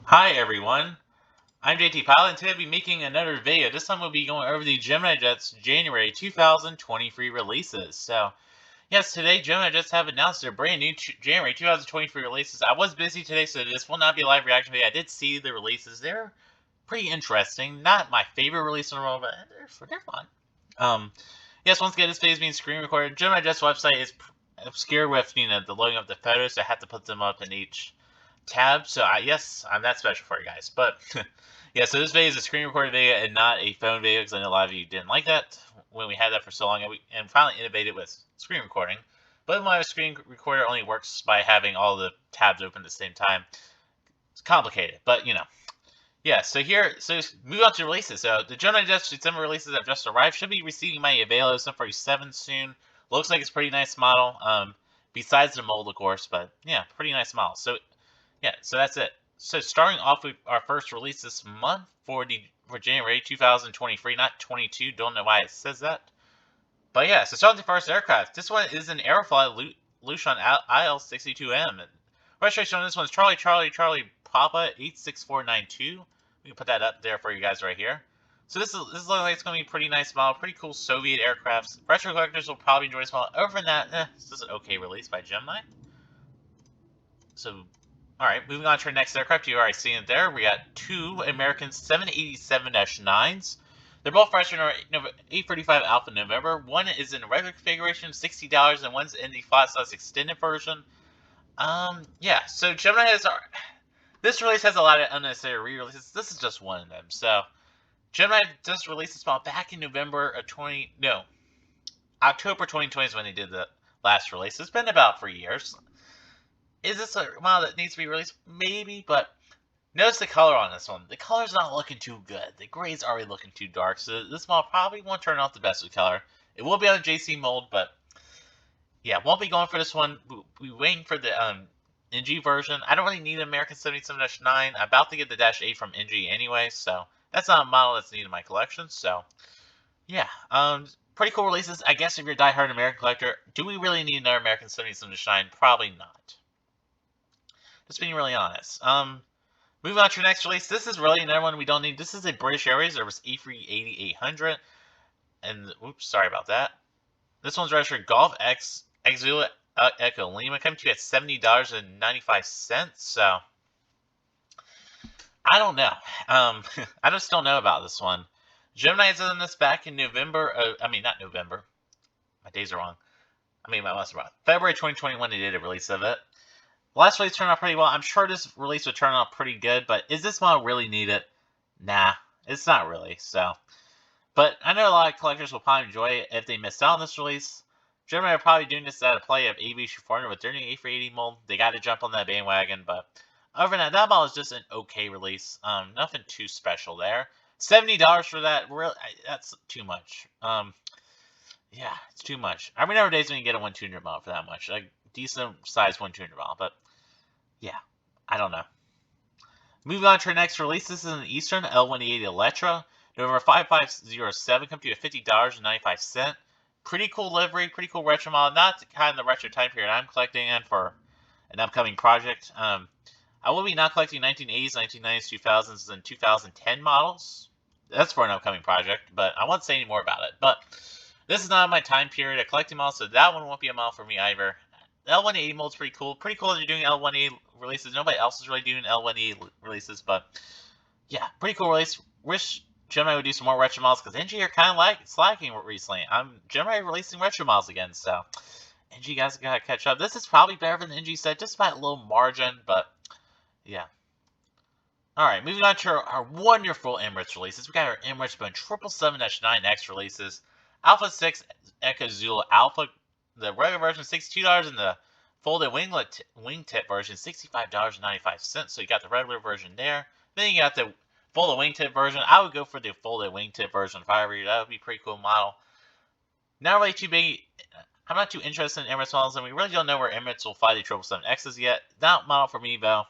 Hi everyone, I'm JT Pilot and today I'll be making another video. This time we'll be going over the Gemini Jets January 2023 releases. So, yes, today Gemini Jets have announced their brand new January 2023 releases. I was busy today, so this will not be a live reaction video. I did see the releases. They're pretty interesting. Not my favorite release in the world, but they're fun. Yes, once again, this video is being screen recorded. Gemini Jets website is obscure with, the loading of the photos, so I have to put them up in each tab. So yes, I'm that special for you guys. But yeah, so this video is a screen recorded video and not a phone video because I know a lot of you didn't like that when we had that for so long, and finally innovated with screen recording. But my screen recorder only works by having all the tabs open at the same time. It's complicated, but yeah. So move on to releases. So the Gemini Jets December releases have just arrived. Should be receiving my Avelo 747 soon. Looks like it's a pretty nice model. Besides the mold, of course, but yeah, pretty nice model. So yeah, so that's it. So starting off with our first release this month for January 2023, not 22. Don't know why it says that. But yeah, so starting with the first aircraft. This one is an Aeroflot Lucian IL-62M. Registration on this one is Charlie Charlie Charlie Papa 86492. We can put that up there for you guys right here. So this looks like it's going to be a pretty nice model, pretty cool Soviet aircrafts. Retro collectors will probably enjoy this model. Other than that, this is an okay release by Gemini. So alright, moving on to our next aircraft. You already seen it there. We got two American 787-9s. They're both registered in our 835 Alpha November. One is in the regular configuration, $60, and one's in the flat size extended version. Yeah, so Gemini has this release has a lot of unnecessary re-releases. This is just one of them. So Gemini just released this model back in October 2020 is when they did the last release. It's been about 3 years. Is this a model that needs to be released? Maybe, but notice the color on this one. The color's not looking too good. The gray's already looking too dark, so this model probably won't turn out the best with color. It will be on the JC mold, but yeah, won't be going for this one. We're waiting for the NG version. I don't really need an American 77-9. I'm about to get the Dash 8 from NG anyway, so that's not a model that's needed in my collection. So yeah, pretty cool releases. I guess if you're a diehard American collector, do we really need another American 77-9? Probably not. Just being really honest. Moving on to your next release. This is really another one we don't need. This is a British Airways. There was A380-800. And, oops, sorry about that. This one's registered Golf X Zulu Echo Lima. Coming to you at $70.95. So, I don't know. I just don't know about this one. Gemini has done this back in November. Not November. My days are wrong. My months are wrong. February 2021, they did a release of it. Last release turned out pretty well. I'm sure this release would turn out pretty good, but is this model really needed? Nah, it's not really. So, but I know a lot of collectors will probably enjoy it if they missed out on this release. Gemini are probably doing this at a play of Aviation 400 with their new A380 mold. They got to jump on that bandwagon, but other than that model is just an okay release. Nothing too special there. $70 for that, really, that's too much. Yeah, it's too much. I remember days when you get a 1200 model for that much, like decent size 1200 model, but yeah, I don't know. Moving on to our next release. This is an Eastern L180 Electra. November 5507 comes to you at $50.95. Pretty cool livery, pretty cool retro model. Not the kind of the retro time period I'm collecting in for an upcoming project. I will be not collecting 1980s, 1990s, 2000s, and 2010 models. That's for an upcoming project, but I won't say any more about it. But this is not my time period of collecting models, so that one won't be a model for me either. L180 mold's pretty cool. Pretty cool that you're doing L180 releases. Nobody else is really doing L180 releases, but yeah, pretty cool release. Wish Gemini would do some more retro models because NG are kind of slacking recently. Gemini releasing retro models again, so NG guys gotta catch up. This is probably better than NG said, just by a little margin, but yeah. Alright, moving on to our wonderful Emirates releases. We got our Emirates Bone 777-9X releases. Alpha 6 Echo Zulu Alpha, the regular version $62, and the folded wingtip version $65.95. So you got the regular version there. Then you got the folded wingtip version. I would go for the folded wingtip version if I were you. That would be a pretty cool model. Not really too big. I'm not too interested in Emirates models, and we really don't know where Emirates will fly the 777Xs yet. That model for me, though.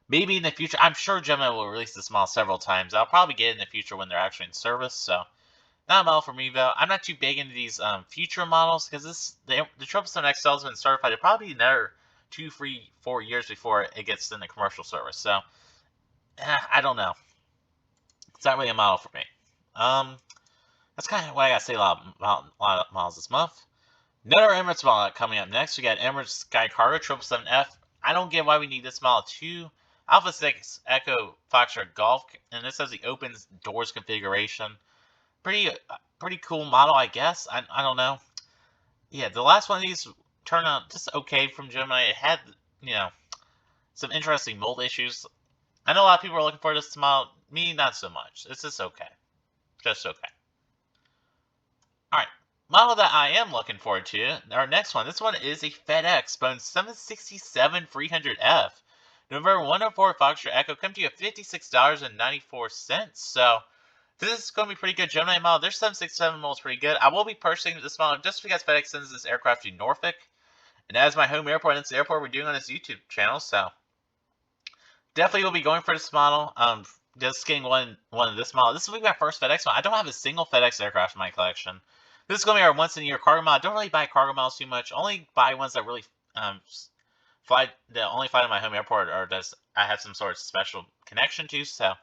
Maybe in the future. I'm sure Gemini will release this model several times. I'll probably get it in the future when they're actually in service. So, not a model for me, though. I'm not too big into these future models because the 777XL has been certified. It'll probably be another 2, 3, 4 years before it gets into commercial service. So, I don't know. It's not really a model for me. That's kind of what I gotta say a lot of models this month. Another Emirates model coming up next. We got Emirates Sky Cargo 777F. I don't get why we need this model too. Alpha 6 Echo Foxtrot Golf, and this has the open doors configuration. Pretty cool model, I guess. I don't know. Yeah, the last one of these turned out just okay from Gemini. It had, you know, some interesting mold issues. I know a lot of people are looking for this model. Me, not so much. It's just okay. Just okay. Alright, model that I am looking forward to, our next one. This one is a FedEx Boeing 767-300F. November 104 Foxtrot Echo, come to you at $56.94. So, this is going to be pretty good Gemini model. Their 767 model is pretty good. I will be purchasing this model just because FedEx sends this aircraft to Norfolk. And as my home airport, and it's the airport we're doing on this YouTube channel, so definitely will be going for this model. Just getting one of this model. This will be my first FedEx model. I don't have a single FedEx aircraft in my collection. This is going to be our once-in-a-year cargo model. I don't really buy cargo models too much. Only buy ones that really only fly to my home airport, or does I have some sort of special connection to. So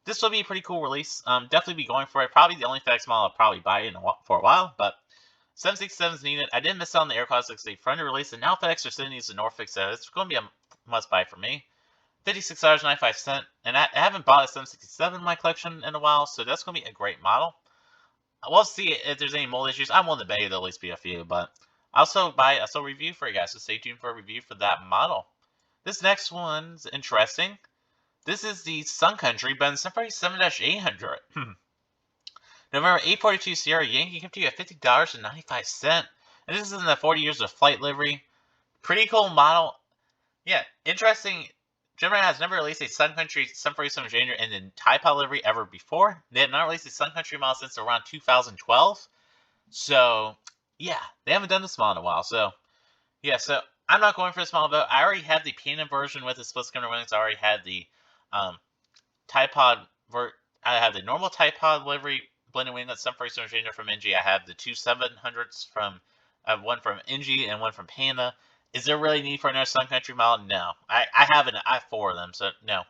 this will be a pretty cool release. Definitely be going for it. Probably the only FedEx model I'll probably buy for a while, but 767 is needed. I did miss out on the Air Class 68 front release, and now FedEx are sending these to Norfolk, so it's going to be a must-buy for me. $56.95, and I haven't bought a 767 in my collection in a while, so that's going to be a great model. We'll see if there's any mold issues. I'm willing to bet you there'll at least be a few, but I'll also review for you guys, so stay tuned for a review for that model. This next one's interesting. This is the Sun Country Boeing 747-800. November 842 Sierra Yankee came to you at $50.95, and this is in the 40 years of flight livery. Pretty cool model. Yeah, interesting. Gemini has never released a Sun Country 747 January in the type livery ever before. They have not released a Sun Country model since around 2012. So, yeah, they haven't done this model in a while. So, yeah, so I'm not going for this model, though. I already have the painted version with the split skimmer wings. I already had the I have the normal Typod livery blended wing that's 747 January from NG. I have the two 700s from one from NG and one from Panda. Is there really need for another Sun Country model? No. I have 4 of them, so no.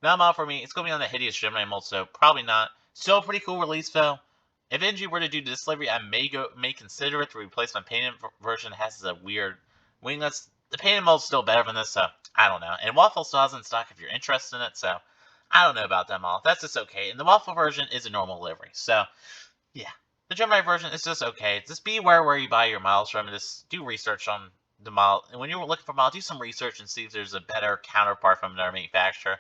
Not a model for me. It's going to be on the hideous Gemini mold, so probably not. Still a pretty cool release, though. If NG were to do this livery, I may consider it to replace my painted version. It has a weird winglets. The painted mold's still better than this, so I don't know. And Waffle still has in stock if you're interested in it, so I don't know about that model. That's just okay. And the Waffle version is a normal livery, so yeah. The Gemini version is just okay. Just be aware where you buy your models from, and just do research on the model. And when you're looking for a model, do some research and see if there's a better counterpart from another manufacturer.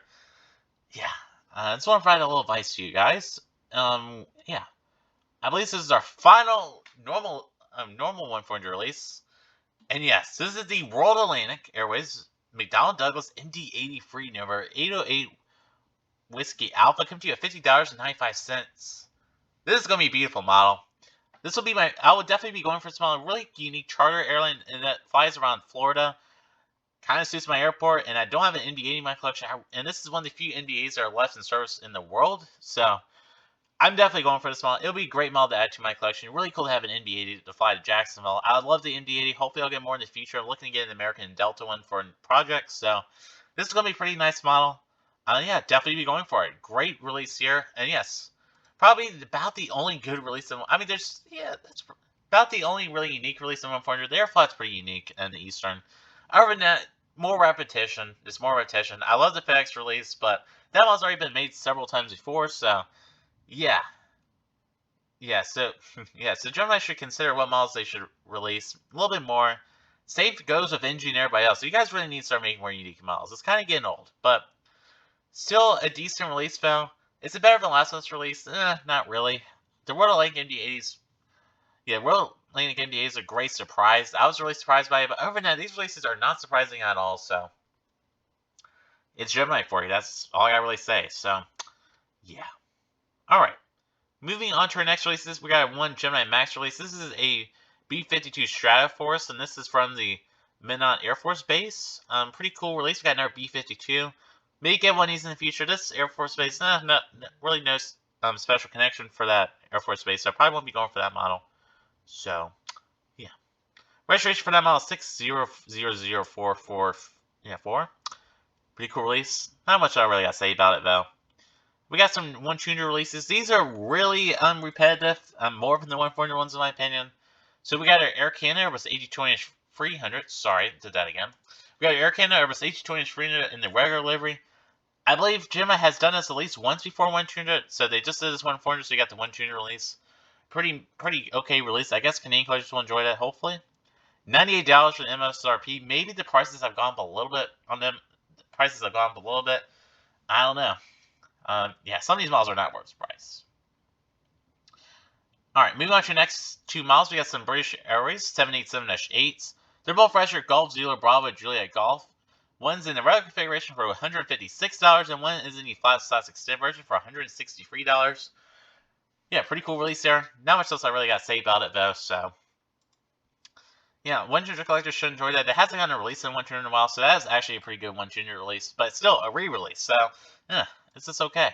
Yeah. I just want to provide a little advice to you guys. Yeah. I believe this is our final normal one for your release. And yes, this is the World Atlantic Airways McDonnell Douglas MD-80 Free number 808 Whiskey Alpha. Come to you at $50.95. This is going to be a beautiful model. This will be I would definitely be going for some really unique charter airline and that flies around Florida. Kind of suits my airport, and I don't have an MD-80 in my collection. And this is one of the few MD-80s that are left in service in the world. So I'm definitely going for this model. It'll be a great model to add to my collection. Really cool to have an MD-80 to fly to Jacksonville. I would love the MD-80. Hopefully I'll get more in the future. I'm looking to get an American Delta one for a project. So this is going to be a pretty nice model. Yeah, definitely be going for it. Great release here. And yes, probably about the only good release. That's about the only really unique release in 100. The Airflot's pretty unique in the Eastern. Other than that, more repetition. Just more repetition. I love the FedEx release, but that one's already been made several times before, so yeah. Yeah, so Gemini should consider what models they should release a little bit more. Same goes with NG and everybody else. So you guys really need to start making more unique models. It's kind of getting old, but still a decent release, though. Is it better than last month's release? Not really. The World Atlantic MD-80s, World Atlantic MD-80 is a great surprise. I was really surprised by it, but other than that, these releases are not surprising at all, so it's Gemini for you. That's all I gotta really say, so yeah. Alright. Moving on to our next releases, we got one Gemini Max release. This is a B-52 Stratoforce, and this is from the Minot Air Force Base. Pretty cool release. We got another B-52. May get one of these in the future. This Air Force Base, really no special connection for that Air Force Base, so I probably won't be going for that model. So, yeah. Registration for that model is 600044. 4. Pretty cool release. Not much I really got to say about it, though. We got some 1 junior releases. These are really repetitive, more than the 1/400 ones in my opinion. So we got our Air Canada with 82-inch 300. Sorry, did that again. We got our Air Canada with 82-inch 300 in the regular livery. I believe Gemini has done this at least once before 1 junior, so they just did this 1/400, so you got the 1 junior release. Pretty okay release. I guess Canadian collectors will enjoy that, hopefully. $98 for the MSRP. Maybe the prices have gone up a little bit on them. The prices have gone up a little bit. I don't know. Yeah, some of these models are not worth the price. Alright, moving on to the next 2 models, we got some British Airways 787-8s. They're both registered Golf Zulu Bravo Juliet Golf. One's in the regular configuration for $156, and one is in the Flat Size Extended version for $163. Yeah, pretty cool release there. Not much else I really got to say about it, though, so. Yeah, 1 junior collectors should enjoy that. It hasn't gotten a release in 1 junior in a while, so that is actually a pretty good 1 junior release, but still a re-release, so, yeah, it's just okay.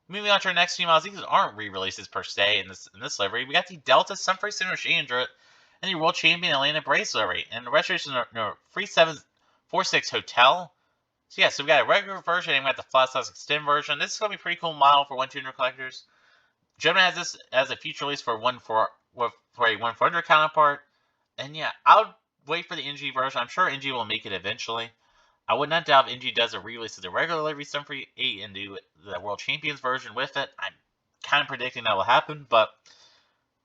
Moving on to our next few models, these aren't re-releases per se in this livery. We got the Delta Sunfree Signature Android and the World Champion Atlanta Brace livery, and the registration is 3746 Hotel. So yeah, so we got a regular version and we got the Flat Size Extend version. This is going to be a pretty cool model for 1 junior collectors. Gemini has this as a future release for a 1/400 counterpart. And yeah, I'll wait for the NG version. I'm sure NG will make it eventually. I would not doubt if NG does a re-release of the regular livery Sunfree 8 and do the World Champions version with it. I'm kind of predicting that will happen, but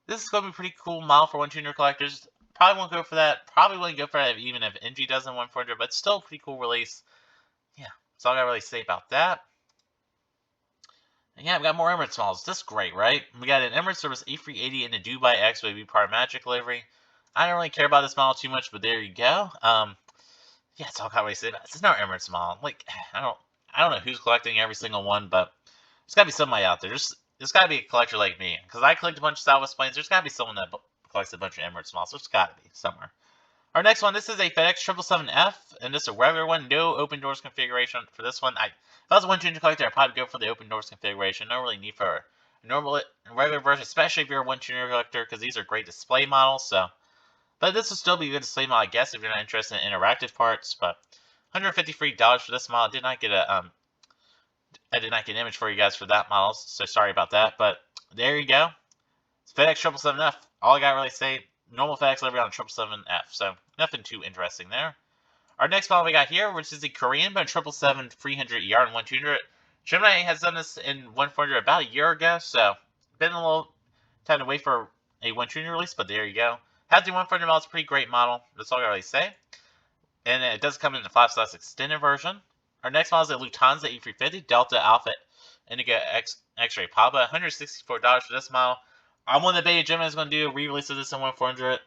this is going to be a pretty cool model for 1 junior collectors. Probably won't go for that. Probably wouldn't go for that even if NG does in 1/400, but still a pretty cool release. Yeah, that's all I got to really say about that. And yeah, we got more Emirates models. This is great, right? We got an Emirates Service A380 in the Dubai X Baby Part Magic livery. I don't really care about this model too much, but there you go. Yeah, that's all I got to say about it. It's another Emirates model. Like, I don't know who's collecting every single one, but there's got to be somebody out there. There's got to be a collector like me, because I collect a bunch of Southwest planes. There's got to be someone that collects a bunch of Emirates models. There's got to be somewhere. Our next one, this is a FedEx 777F, and this is a regular one. No open doors configuration for this one. If I was a 1 junior collector, I'd probably go for the open doors configuration. No really need for a normal regular version, especially if you're a 1 junior collector, because these are great display models. So. But this will still be a good display model, I guess, if you're not interested in interactive parts. But $153 for this model. I did not get an image for you guys for that model, so sorry about that. But there you go. It's FedEx 777F. All I got to really say, normal FedEx livery on a 777F. So nothing too interesting there. Our next model we got here, which is the Korean but 777 300 ER and 1 junior. Gemini has done this in 1/400 about a year ago, so been a little time to wait for a 1 junior release, but there you go. Has the 1/400 model. It's a pretty great model. That's all I really say. And it does come in the 5 Size Extended version. Our next model is a Lufthansa E350 Delta Alpha Indigo X-Ray Papa. $164 for this model. I'm one of the beta Gemini is going to do a re-release of this in 1/400.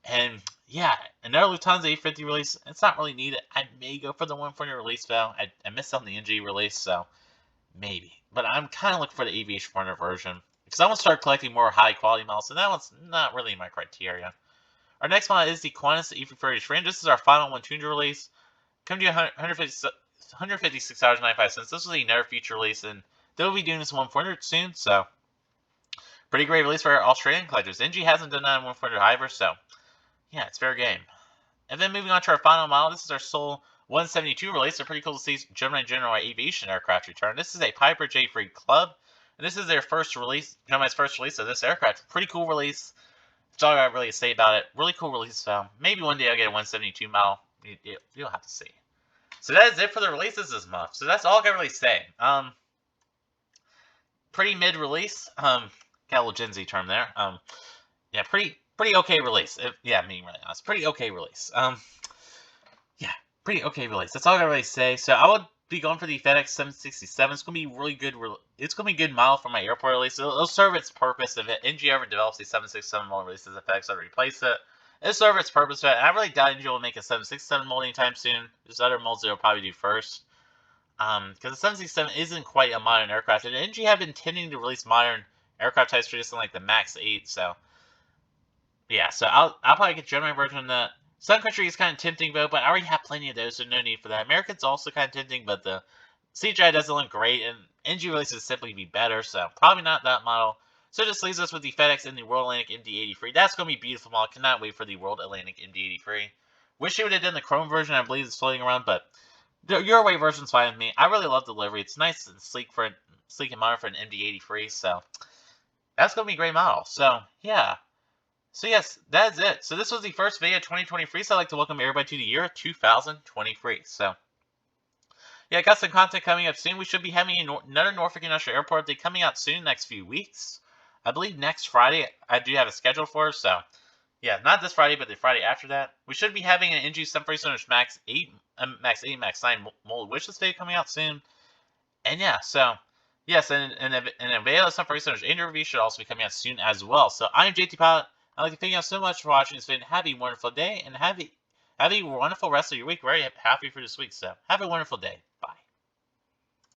And yeah, another Lufthansa E350 release. It's not really needed. I may go for the 1/400 release though. I missed out on the NG release, so maybe. But I'm kind of looking for the Aviation 400 version, because I want to start collecting more high quality models, and that one's not really my criteria. Our next model is the Qantas E330 This is our final 1 junior release. Come to you $156.95. This was another feature release, and they'll be doing this 1/400 soon, so pretty great release for our Australian collectors. NG hasn't done that in 1/400 either, so yeah, it's fair game. And then moving on to our final model, this is our Sol 172 release. It's pretty cool to see Gemini January aviation aircraft return. This is a Piper J3 Club, and this is their first release, Gemini's first release of this aircraft. Pretty cool release. That's all I got really to say about it. Really cool release. Maybe one day I'll get a 172 model. You'll have to see. So that is it for the releases this month. So that's all I can really say. Pretty mid release. Got a little Gen Z term there. Yeah, pretty okay release. Yeah, being really honest, pretty okay release. Yeah, pretty okay release. That's all I can really say. So I would be going for the FedEx 767. It's gonna be really good. It's gonna be a good model for my airport release. It'll serve its purpose. If NG ever develops a 767 mold releases, FedEx will replace it. It'll serve its purpose. And I really doubt NG will make a 767 mold anytime soon. There's other molds they'll probably do first. Because the 767 isn't quite a modern aircraft, and NG have been tending to release modern aircraft types for just like the Max 8. So yeah, so I'll probably get Gemini version of that. Sun Country is kind of tempting, though, but I already have plenty of those, so no need for that. American's also kind of tempting, but the CGI doesn't look great, and NG releases simply be better, so probably not that model. So it just leaves us with the FedEx and the World Atlantic MD-83. That's going to be a beautiful model. Cannot wait for the World Atlantic MD-83. Wish they would have done the Chrome version. I believe it's floating around, but The your way version's fine with me. I really love the livery. It's nice and sleek and modern for an MD-83. So that's gonna be a great model. So yeah. So yes, that's it. So this was the first video of 2023. So I'd like to welcome everybody to the year 2023. So yeah, I got some content coming up soon. We should be having another Norfolk International Airport update coming out soon, next few weeks. I believe next Friday I do have a schedule for. So yeah, not this Friday, but the Friday after that. We should be having an NG 737 Max 8, Max 9 molded wishlist video coming out soon. And yeah, so yes, and a video of 737 interview should also be coming out soon as well. So I'm JT Pilot. I'd like to thank you all so much for watching this video. Have a wonderful day and have a wonderful rest of your week. Very happy for this week. So have a wonderful day.